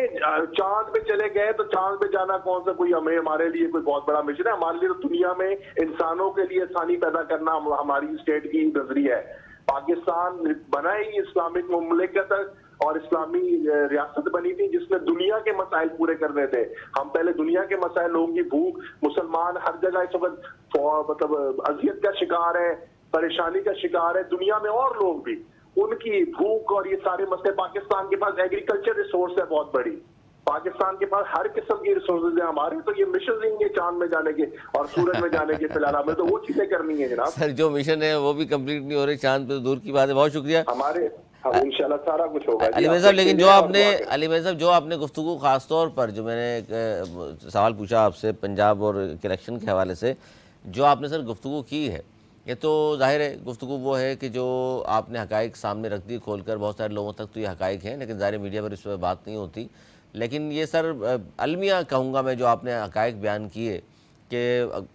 चांद पे चले गए तो चांद पे जाना कौन सा कोई हमारे लिए कोई बहुत बड़ा मिशन है। हमारे लिए तो दुनिया में इंसानों के लिए आसानी पैदा करना हमारी स्टेट की नजरिया है। पाकिस्तान बना ही इस्लामिक मुमलिकत और इस्लामी रियासत बनी थी जिसने दुनिया के मसाइल पूरे करने थे। हम पहले दुनिया के मसाइल, लोगों की भूख, मुसलमान हर जगह इस वक्त मतलब अजियत का शिकार है, परेशानी का शिकार है, दुनिया में और लोग भी, उनकी भूख और ये सारे मसले। पाकिस्तान के पास एग्रीकल्चर रिसोर्स है बहुत बड़ी, पाकिस्तान के पास हर किस्म की रिसोर्सेज है। हमारे तो ये मिशन नहीं है चांद में जाने के और सूरज में जाने के, फिलहाल हमें तो वो चीजें करनी है जनाब। सर जो मिशन है वो भी कंप्लीट नहीं हो रही, चांद पे तो दूर की बात है। बहुत शुक्रिया। हमारे इंशाल्लाह सारा कुछ होगा। अली मिर्ज़ा साहब, लेकिन जो आपने गुफ्तगू खासतौर पर जो मैंने एक सवाल पूछा आपसे पंजाब और इलेक्शन के हवाले से, जो आपने सर गुफ्तगू की है, ये तो जाहिर है गुफ्तगू वो है कि जो आपने हकाइक सामने रख दी खोल कर, बहुत सारे लोगों तक तो ये हकाइक हैं, लेकिन ज़ाहिर मीडिया पर इस पर बात नहीं होती। लेकिन ये सर अलमिया कहूँगा मैं, जो आपने हकाइक बयान किए कि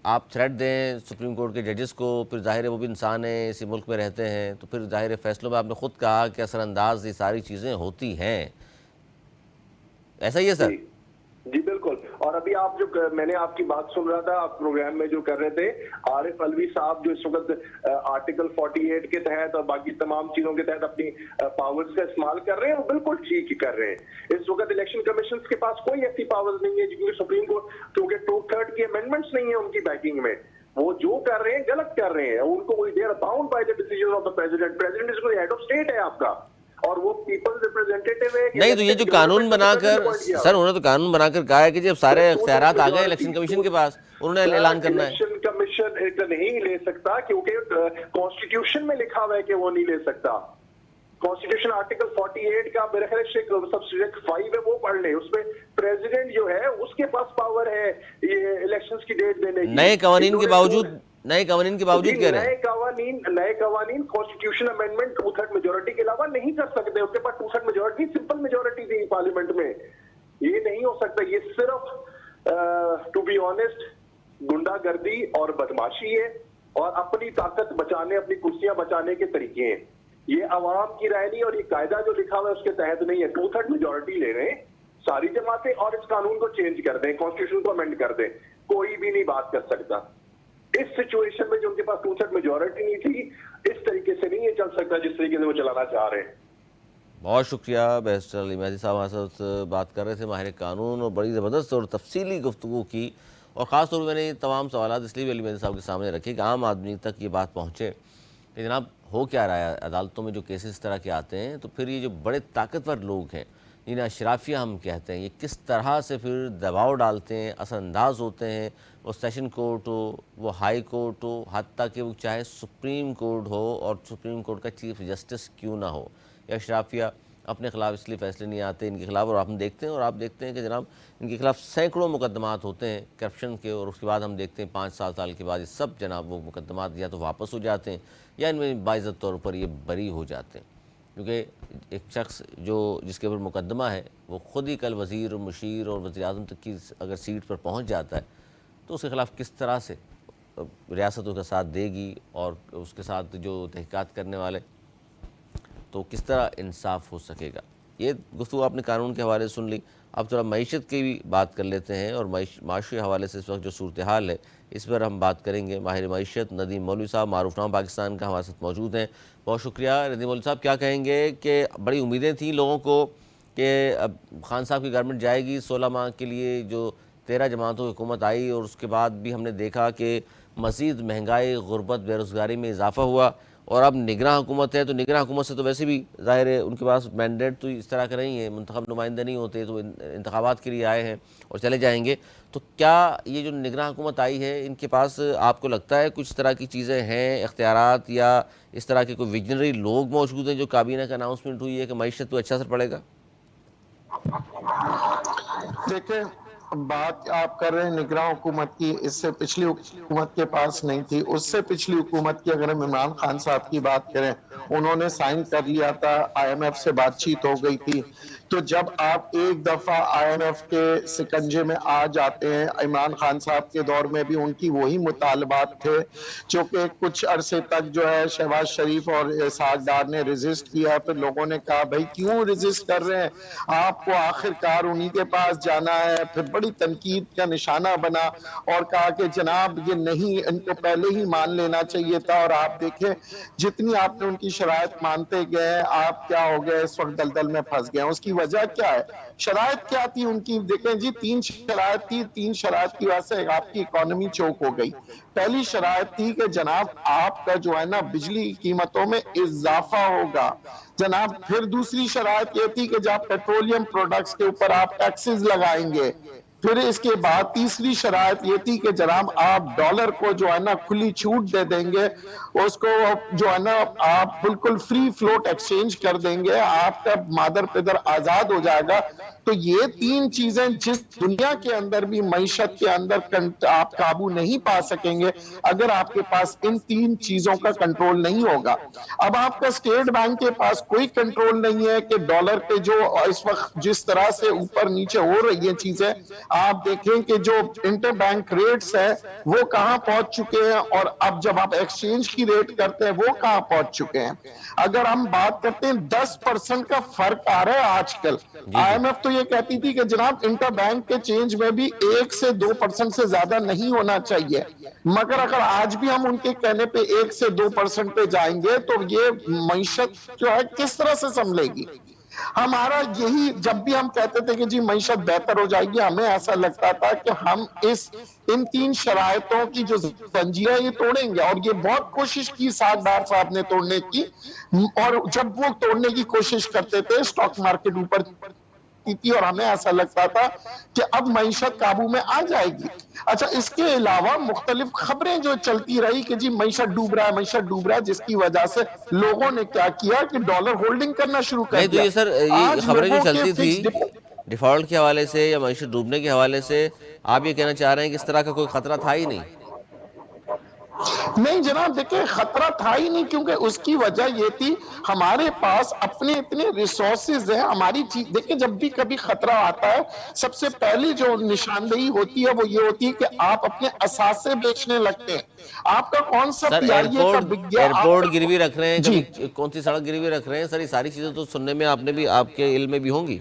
आप थ्रेट दें सुप्रीम कोर्ट के जजेस को, फिर जाहिर है वो भी इंसान है, इसी मुल्क में रहते हैं, तो फिर जाहिर है फैसलों में आपने खुद कहा कि असरअंदाज ये सारी चीज़ें होती हैं, ऐसा ही है सर? जी बिल्कुल। और अभी आप जो, मैंने आपकी बात सुन रहा था, आप प्रोग्राम में जो कर रहे थे, आरिफ अलवी साहब जो इस वक्त आर्टिकल 48 के तहत और बाकी तमाम चीजों के तहत अपनी पावर्स का इस्तेमाल कर रहे हैं, वो बिल्कुल ठीक ही कर रहे हैं। इस वक्त इलेक्शन कमीशन के पास कोई ऐसी पावर्स नहीं है, क्योंकि सुप्रीम कोर्ट, क्योंकि 2/3 की अमेंडमेंट्स नहीं है उनकी बैकिंग में। वो जो कर रहे हैं गलत कर रहे हैं, उनको they are bound by the decision of the president. President is कोई हेड ऑफ स्टेट है आपका, और वो पीपल्स रिप्रेजेंटेटिव है। नहीं तो ये जो कानून बनाकर सर, उन्होंने तो कानून बनाकर कहा है कि जब सारे इख्तियारात आ गए इलेक्शन कमीशन के पास, उन्होंने ऐलान करना है। इलेक्शन कमीशन नहीं ले सकता क्योंकि कॉन्स्टिट्यूशन में लिखा हुआ है कि वो नहीं ले सकता। कॉन्स्टिट्यूशन आर्टिकल 48 का मेरे ख्याल से सब्जेक्ट 5 है, वो पढ़ ले। उसमें प्रेसिडेंट जो है उसके पास पावर है ये इलेक्शंस की डेट देने की। नए कवानीन के बावजूद कह रहे हैं, नए कवानीन कॉन्स्टिट्यूशन अमेंडमेंट 2/3 मेजोरिटी के अलावा नहीं कर सकते। उसके पास 2/3 मेजोरिटी, सिंपल मेजोरिटी थी पार्लियामेंट में, ये नहीं हो सकता। ये सिर्फ टू बी ऑनेस्ट गुंडागर्दी और बदमाशी है और अपनी ताकत बचाने, अपनी कुर्सियां बचाने के तरीके हैं। ये अवाम की राय नहीं, और ये कायदा जो लिखा हुआ है उसके तहत नहीं है। 2/3 मेजोरिटी ले रहे हैं सारी जमातें और इस कानून को चेंज कर दें, कॉन्स्टिट्यूशन को अमेंड कर दें, कोई भी नहीं बात कर सकता। इस सिचुएशन में जो उनके पास 2/3 मेजोरिटी नहीं थी, इस तरीके से नहीं ये चल सकता जिस तरीके से वो चलाना चाह रहे हैं। बहुत शुक्रिया बैरिस्टर अली मेहदी साहब, हमारे साथ बात कर रहे थे माहिर कानून, और बड़ी ज़बरदस्त और तफसीली गुफ्तगू की। और ख़ास तौर पर मैंने ये तमाम सवाल इसलिए भी अली मेहदी साहब के सामने रखे कि आम आदमी तक ये बात पहुँचे कि जनाब हो क्या रहा है अदालतों में जो केसेस इस तरह के आते हैं, तो फिर ये जो बड़े ताकतवर लोग हैं जिन्हें अशराफिया हम कहते हैं, ये किस तरह से फिर दबाव डालते हैं, असरअंदाज होते हैं। वो सेशन कोर्ट हो, वो हाई कोर्ट हो, हत्ता कि वो चाहे सुप्रीम कोर्ट हो, और सुप्रीम कोर्ट का चीफ जस्टिस क्यों ना हो, या अशराफिया अपने खिलाफ इसलिए फैसले नहीं आते इनके खिलाफ। और हम देखते हैं, और आप देखते हैं कि जनाब इनके खिलाफ सैकड़ों मुकदमात होते हैं करप्शन के, और उसके बाद हम देखते हैं 5-7 साल के बाद ये सब जनाब वो मुकदमात या तो वापस हो जाते हैं या इनमें बाइज़्ज़त तौर पर ये बरी हो जाते हैं। क्योंकि एक शख्स जो जिसके ऊपर मुकदमा है वो ख़ुद ही कल वज़ीर और मुशीर और वज़ीर आज़म तक की अगर सीट पर पहुँच जाता है, तो उसके ख़िलाफ़ किस तरह से रियासत उसका साथ देगी, और उसके साथ जो तहक़ीक़ात करने वाले, तो किस तरह इंसाफ हो सकेगा। ये गुफ्तगू आपने कानून के हवाले से सुन ली। अब थोड़ा मईशत की भी बात कर लेते हैं, और माशी हवाले से इस वक्त जो सूरत हाल है इस पर हम बात करेंगे। माहिर मईशत नदीम मौलवी साहब मारूफनामा पाकिस्तान का हमारे साथ मौजूद हैं। बहुत शुक्रिया नदीम मौलवी साहब। क्या कहेंगे कि बड़ी उम्मीदें थी लोगों को कि अब खान साहब की गवर्नमेंट जाएगी 16 माह के लिए, जो 13 जमातों की हुकूमत आई, और उसके बाद भी हमने देखा कि मज़ीद महंगाई, गुर्बत, बेरोज़गारी में इजाफ़ा हुआ। और अब निगरान हुकूमत है, तो निगरान हुकूमत से तो वैसे भी ज़ाहिर है उनके पास मैंडेट तो इस तरह का नहीं है, मुंतखब नुमाइंदे नहीं होते, तो इंतखाबात के लिए आए हैं और चले जाएंगे। तो क्या ये जो निगरान हुकूमत आई है इनके पास आपको लगता है कुछ तरह की चीज़ें हैं, इख्तियारात, या इस तरह के कोई विजनरी लोग मौजूद हैं जो काबीना का अनाउंसमेंट हुई है कि मईशत पर अच्छा असर पड़ेगा? देखिए, बात आप कर रहे हैं निगरान हुकूमत की, इससे पिछली हुकूमत के पास नहीं थी। उससे पिछली हुकूमत की अगर हम इमरान खान साहब की बात करें, उन्होंने साइन कर लिया था, IMF से बातचीत हो गई थी। तो जब आप एक दफा IMF के शिकंजे में आ जाते हैं, इमरान खान साहब के दौर में भी उनकी वही मुतालबात थे जो कि कुछ अरसे तक जो है शहबाज शरीफ और इसहाक डार ने रेजिस्ट किया। फिर लोगों ने कहा भाई क्यों रेजिस्ट कर रहे हैं, आपको आखिरकार उन्हीं के पास जाना है। फिर बड़ी तनकीद का निशाना बना और कहा कि जनाब ये नहीं, इनको पहले ही मान लेना चाहिए था। और आप देखें जितनी आपने उनकी शराइत मानते गए, आप क्या हो गए, इस वक्त दलदल में फंस गए। उसकी वजह क्या है, शराइत क्या थी उनकी? देखें जी, 3 शराइत थी। 3 शराइत की वजह से आपकी इकोनॉमी चोक हो गई। पहली शराइत थी कि जनाब आपका जो है ना बिजली की कीमतों में इजाफा होगा जनाब। फिर दूसरी शराइत ये थी कि जब पेट्रोलियम प्रोडक्ट्स के ऊपर आप टैक्सेस लगाएंगे। फिर इसके बाद तीसरी शराइत ये थी कि जनाब आप डॉलर को जो है ना खुली छूट दे देंगे, उसको जो है ना आप बिल्कुल फ्री फ्लोट एक्सचेंज कर देंगे, आपका मादर पिदर आजाद हो जाएगा। तो ये 3 चीजें जिस दुनिया के अंदर भी मईशत के अंदर आप काबू नहीं पा सकेंगे अगर आपके पास इन 3 चीजों का कंट्रोल नहीं होगा। अब आपका स्टेट बैंक के पास कोई कंट्रोल नहीं है कि डॉलर के जो इस वक्त जिस तरह से ऊपर नीचे हो रही है चीजें, आप देखें कि जो इंटर बैंक रेट्स है वो कहां पहुंच चुके हैं, और अब जब आप एक्सचेंज की रेट करते हैं वो कहां पहुंच चुके हैं। अगर हम बात करते हैं 10% का फर्क आ रहा है आजकल। जी जी। IMF तो ये कहती थी कि जनाब इंटर बैंक के चेंज में भी 1 से 2% से ज्यादा नहीं होना चाहिए, मगर अगर आज भी हम उनके कहने पे 1 से 2% पे जाएंगे तो ये मईशत जो है किस तरह से संभलेगी। हमारा यही, जब भी हम कहते थे कि जी मईशत बेहतर हो जाएगी, हमें ऐसा लगता था कि हम इन 3 शरायतों की जो जंजीरें ये तोड़ेंगे, और ये बहुत कोशिश की साग डार साहब ने तोड़ने की। और जब वो तोड़ने की कोशिश करते थे स्टॉक मार्केट ऊपर थी, और हमें ऐसा लगता था कि अब मईशत काबू में आ जाएगी। अच्छा, इसके अलावा मुख्तलिफ खबरें जो चलती रही कि जी मईशत डूब रहा है, मईशत डूब रहा है, जिसकी वजह से लोगों ने क्या किया कि डॉलर होल्डिंग करना शुरू कर नहीं तो दिया। ये सर, ये आज खबरें जो लोगों के चलती थी फिक्स डिफॉल्ट के हवाले से या मईशत डूबने के हवाले से, आप ये कहना चाह रहे हैं कि इस तरह का कोई खतरा था ही नहीं? नहीं जनाब, देखिए खतरा था ही नहीं, क्योंकि उसकी वजह ये थी हमारे पास अपने इतने रिसोर्सेज हैं। हमारी चीज देखिए, जब भी कभी खतरा आता है सबसे पहली जो निशानदेही होती है वो ये होती है कि आप अपने असासे बेचने लगते हैं। आपका कौन सा सर पीआईए का बिक गया एयरपोर्ट आपका। गिरवी रख रहे हैं, जी, कभी कौन सी सड़क गिरवी रख रहे हैं, सर ये सारी चीज़ें तो सुनने में आपने भी आपके इल्म में भी होंगी।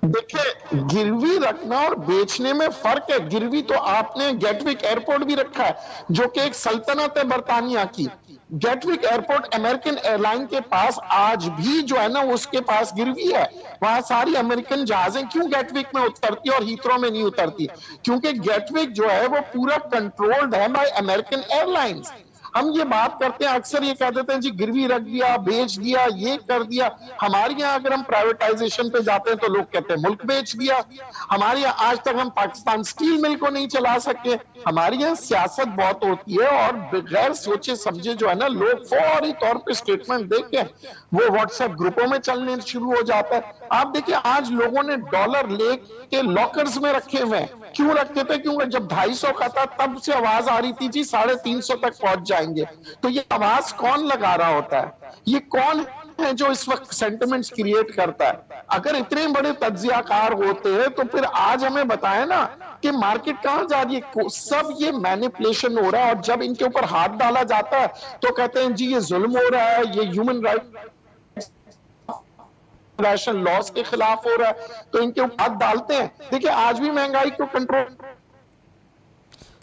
देखिए, गिरवी रखना और बेचने में फर्क है। गिरवी तो आपने गेटविक एयरपोर्ट भी रखा है, जो कि एक सल्तनत है बरतानिया की। गेटविक एयरपोर्ट अमेरिकन एयरलाइन के पास आज भी जो है ना, उसके पास गिरवी है। वहां सारी अमेरिकन जहाजें क्यों गेटविक में उतरती और हीथ्रो में नहीं उतरती? क्योंकि गेटविक जो है वो पूरा कंट्रोल्ड है बाय अमेरिकन एयरलाइंस। हम ये बात करते हैं, अक्सर ये कह देते हैं जी गिरवी रख दिया, बेच दिया, ये कर दिया। हमारे यहाँ अगर हम प्राइवेटाइजेशन पे जाते हैं तो लोग कहते हैं मुल्क बेच दिया। हमारे यहाँ आज तक हम पाकिस्तान स्टील मिल को नहीं चला सके। हमारे यहाँ सियासत बहुत होती है और बगैर सोचे समझे जो है ना, लोग फौरी तौर पे स्टेटमेंट देके वो व्हाट्सएप ग्रुपों में चलने शुरू हो जाता है। आप देखिए, आज लोगों ने डॉलर लेके लॉकर्स में रखे हुए हैं। क्यों रखे थे? क्योंकि जब 250 का था तब से आवाज आ रही थी जी 350 तक पहुंच जाएंगे। तो ये आवाज कौन लगा रहा होता है? ये कौन है जो इस वक्त सेंटिमेंट्स क्रिएट करता है? अगर इतने बड़े तज्जियाकार होते हैं तो फिर आज हमें बताएं ना कि मार्केट कहां जा रही है। सब ये मैनिपुलेशन हो रहा है, और जब इनके ऊपर हाथ डाला जाता है तो कहते हैं जी ये जुल्म हो रहा है, ये ह्यूमन राइट रैशन लॉस के खिलाफ हो रहा है, तो इनके ऊपर हाथ डालते हैं। देखिए, आज भी महंगाई को कंट्रोल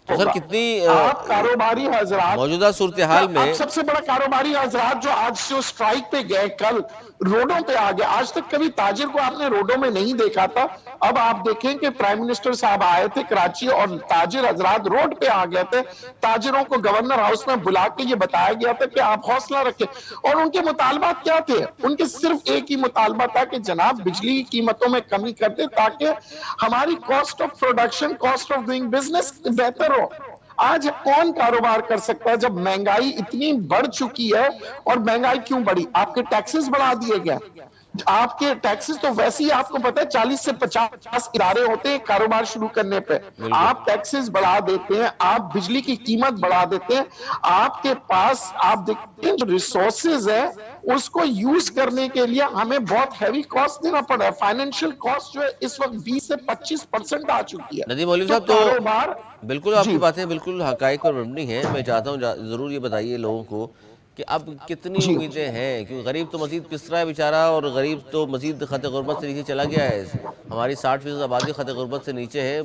तो सर होगा। कितनी आप कारोबारी हजरात, मौजूदा सूरत हाल आप में सबसे बड़ा कारोबारी हजरात जो आज जो स्ट्राइक पे गए, कल रोडों पे आ गए। आज तक कभी ताजिर को आपने रोडों में नहीं देखा था। अब आप देखें कि प्राइम मिनिस्टर साहब आए थे कराची और ताजिर हजरात रोड पे आ गए थे। ताजिरों को गवर्नर हाउस में बुला के ये बताया गया था कि आप हौसला रखें। और उनके मुतालबात क्या थे? उनके सिर्फ एक ही मुतालबा था कि जनाब बिजली की कीमतों में कमी कर दे, ताकि हमारी cost of production, cost of doing business बेहतर हो। आज कौन कारोबार कर सकता है जब महंगाई इतनी बढ़ चुकी है? और महंगाई क्यों बढ़ी? आपके टैक्सेस बढ़ा दिए गए। आपके टैक्सेस तो वैसे ही आपको पता है 40 से 50 इदारे होते हैं कारोबार शुरू करने पे। बिल्कुल आप टैक्सेस बढ़ा देते हैं, आप बिजली की कीमत बढ़ा देते हैं। आपके पास आप देखते हैं जो रिसोर्सेज है उसको यूज करने के लिए हमें बहुत हैवी कॉस्ट देना पड़ रहा है। फाइनेंशियल कॉस्ट जो है इस वक्त 20 से 25% आ चुकी है। नदीम मौलवी जो साहब, तो कारोबार बिल्कुल जी आपकी बातें बिल्कुल हकायक पर मबनी हैं। मैं चाहता हूँ ज़रूर ये बताइए लोगों को कि अब कितनी जी उम्मीदें हैं, क्योंकि गरीब तो मज़ीद पिस रहा है बेचारा, और गरीब तो मज़ीद ख़त गुरबत से नीचे चला गया है। हमारी 60% आबादी ख़त गुरबत से नीचे है।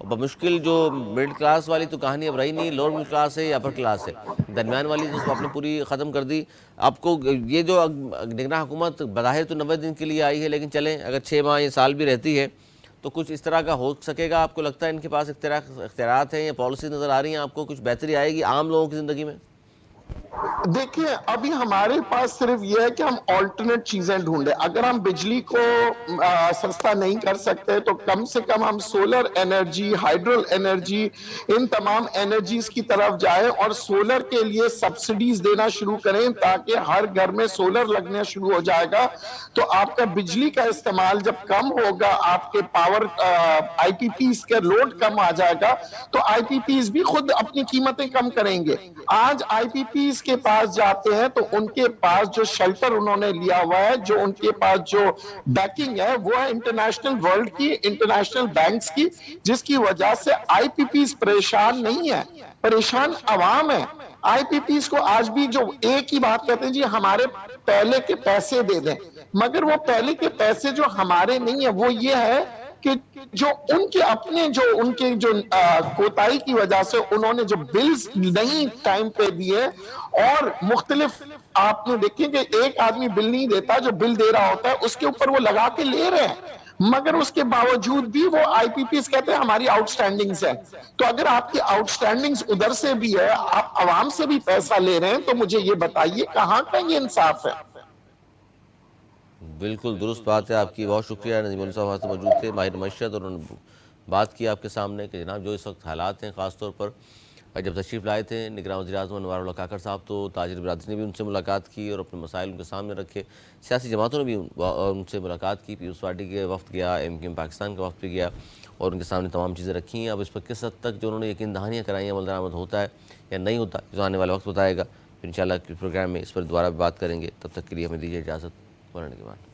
बमुश्किल जो मिडिल क्लास वाली तो कहानी अब रही नहीं, लोअर मिडिल क्लास है या अपर क्लास है, दरमियान वाली तो उसको आपने पूरी ख़त्म कर दी। आपको ये जो निगरान हुकूमत बज़ाहिर तो 90 दिन के लिए आई है, लेकिन चलें अगर 6 माह या साल भी रहती है तो कुछ इस तरह का हो सकेगा? आपको लगता है इनके पास इख्तियारात हैं या पॉलिसी नज़र आ रही हैं आपको, कुछ बेहतरी आएगी आम लोगों की ज़िंदगी में? देखिए, अभी हमारे पास सिर्फ ये है कि हम ऑल्टरनेट चीजें ढूंढे। अगर हम बिजली को सस्ता नहीं कर सकते तो कम से कम हम सोलर एनर्जी, हाइड्रो एनर्जी, इन तमाम एनर्जीज की तरफ जाएं और सोलर के लिए सब्सिडीज देना शुरू करें, ताकि हर घर में सोलर लगना शुरू हो जाएगा। तो आपका बिजली का इस्तेमाल जब कम होगा, आपके पावर आईपीपीज का लोड कम आ जाएगा, तो आईपीपीज भी खुद अपनी कीमतें कम करेंगे। आज आईपीपीज के पास जाते हैं तो उनके पास जो शेल्टर उन्होंने लिया हुआ है, जो उनके पास जो बैकिंग है, वो है इंटरनेशनल वर्ल्ड की, इंटरनेशनल बैंक्स की, जिसकी वजह से आईपीपीज परेशान नहीं है, परेशान अवाम है। आईपीपीज को आज भी जो एक ही बात कहते हैं जी हमारे पहले के पैसे दे दें, मगर वो पहले के पैसे जो हमारे नहीं है, वो ये है कि जो उनके अपने जो उनके जो कोताही की वजह से उन्होंने जो बिल्स नहीं टाइम पे दिए, और मुख्तलिफ आपने देखे कि एक आदमी बिल नहीं देता, जो बिल दे रहा होता है उसके ऊपर वो लगा के ले रहे हैं, मगर उसके बावजूद भी वो आईपीपीस कहते हैं हमारी आउटस्टैंडिंग्स है। तो अगर आपकी आउटस्टैंडिंग्स उधर से भी है, आप आवाम से भी पैसा ले रहे हैं, तो मुझे ये बताइए कहां का ये इंसाफ है? बिल्कुल दुरुस्त बात है आपकी, बहुत शुक्रिया। नदीम मौलवी साहब हमारे साथ मौजूद थे, माहिर मईशत, और उन्होंने बात की आपके सामने कि जनाब जो इस वक्त हालात हैं, ख़ासतौर पर जब तशरीफ़ लाए थे निगरान वज़ीर-ए-आज़म अनवारुल्लाह काकड़ साहब, तो ताजिर बिरादरी ने भी उनसे मुलाकात की और अपने मसाइल उनके सामने रखे। सियासी जमातों ने भी उनसे मुलाकात की। पीपल्स पार्टी के वफ़द गया, MQM पाकिस्तान का वफ़द भी गया और उनके सामने तमाम चीज़ें रखी हैं। अब इस पर किस हद तक जो उन्होंने यकीन दहानियाँ कराई हैं अमल दरामद होता है या नहीं होता, जो आने वाला वक्त बताएगा। फिर इंशाअल्लाह प्रोग्राम में इस पर दोबारा बात करेंगे। तब तक के लिए हमें दीजिए इजाज़त। वरना के बाद